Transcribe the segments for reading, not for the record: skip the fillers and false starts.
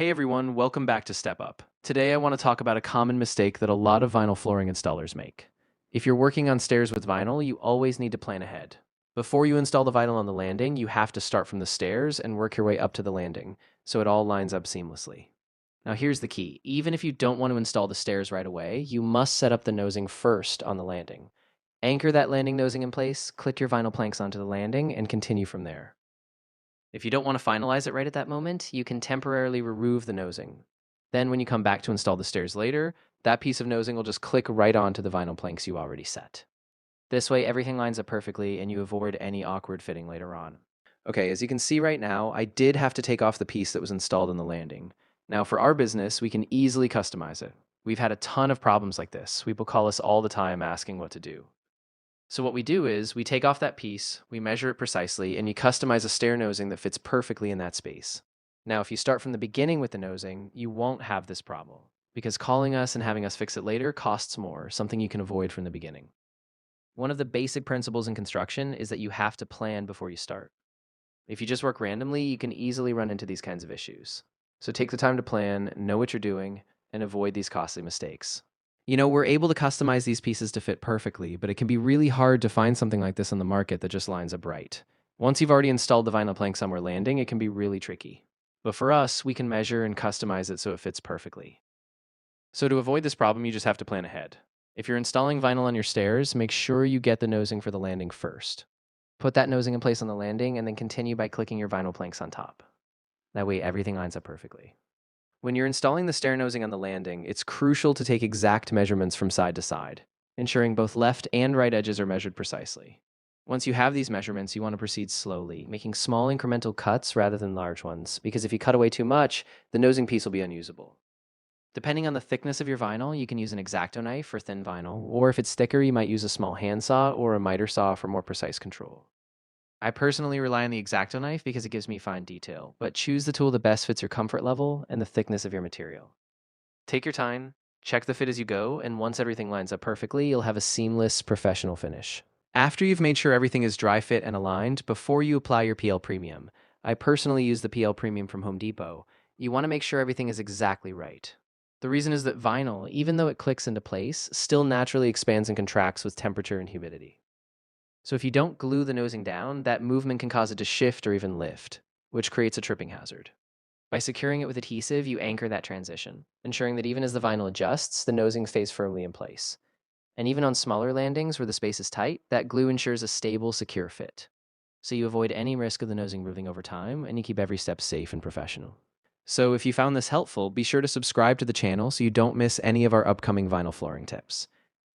Hey everyone, welcome back to Step Up. Today I want to talk about a common mistake that a lot of vinyl flooring installers make. If you're working on stairs with vinyl, you always need to plan ahead. Before you install the vinyl on the landing, you have to start from the stairs and work your way up to the landing, so it all lines up seamlessly. Now here's the key. Even if you don't want to install the stairs right away, you must set up the nosing first on the landing. Anchor that landing nosing in place, click your vinyl planks onto the landing, and continue from there. If you don't want to finalize it right at that moment, you can temporarily remove the nosing. Then when you come back to install the stairs later, that piece of nosing will just click right onto the vinyl planks you already set. This way, everything lines up perfectly and you avoid any awkward fitting later on. Okay, as you can see right now, I did have to take off the piece that was installed on the landing. Now, for our business, we can easily customize it. We've had a ton of problems like this. People call us all the time asking what to do. So what we do is we take off that piece, we measure it precisely, and you customize a stair nosing that fits perfectly in that space. Now, if you start from the beginning with the nosing, you won't have this problem because calling us and having us fix it later costs more, something you can avoid from the beginning. One of the basic principles in construction is that you have to plan before you start. If you just work randomly, you can easily run into these kinds of issues. So take the time to plan, know what you're doing, and avoid these costly mistakes. We're able to customize these pieces to fit perfectly, but it can be really hard to find something like this on the market that just lines up right. Once you've already installed the vinyl plank somewhere landing, it can be really tricky. But for us, we can measure and customize it so it fits perfectly. So to avoid this problem, you just have to plan ahead. If you're installing vinyl on your stairs, make sure you get the nosing for the landing first. Put that nosing in place on the landing and then continue by clicking your vinyl planks on top. That way everything lines up perfectly. When you're installing the stair nosing on the landing, it's crucial to take exact measurements from side to side, ensuring both left and right edges are measured precisely. Once you have these measurements, you want to proceed slowly, making small incremental cuts rather than large ones, because if you cut away too much, the nosing piece will be unusable. Depending on the thickness of your vinyl, you can use an X-Acto knife for thin vinyl, or if it's thicker, you might use a small handsaw or a miter saw for more precise control. I personally rely on the X-Acto knife because it gives me fine detail, but choose the tool that best fits your comfort level and the thickness of your material. Take your time, check the fit as you go, and once everything lines up perfectly, you'll have a seamless, professional finish. After you've made sure everything is dry fit and aligned, before you apply your PL Premium, I personally use the PL Premium from Home Depot, you want to make sure everything is exactly right. The reason is that vinyl, even though it clicks into place, still naturally expands and contracts with temperature and humidity. So if you don't glue the nosing down, that movement can cause it to shift or even lift, which creates a tripping hazard. By securing it with adhesive, you anchor that transition, ensuring that even as the vinyl adjusts, the nosing stays firmly in place. And even on smaller landings where the space is tight, that glue ensures a stable, secure fit. So you avoid any risk of the nosing moving over time, and you keep every step safe and professional. So if you found this helpful, be sure to subscribe to the channel so you don't miss any of our upcoming vinyl flooring tips.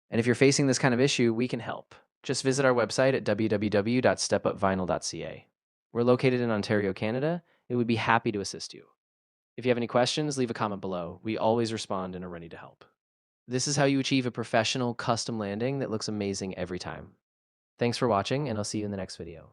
And if you're facing this kind of issue, we can help. Just visit our website at www.stepupvinyl.ca. We're located in Ontario, Canada, and we'd be happy to assist you. If you have any questions, leave a comment below. We always respond and are ready to help. This is how you achieve a professional custom landing that looks amazing every time. Thanks for watching, and I'll see you in the next video.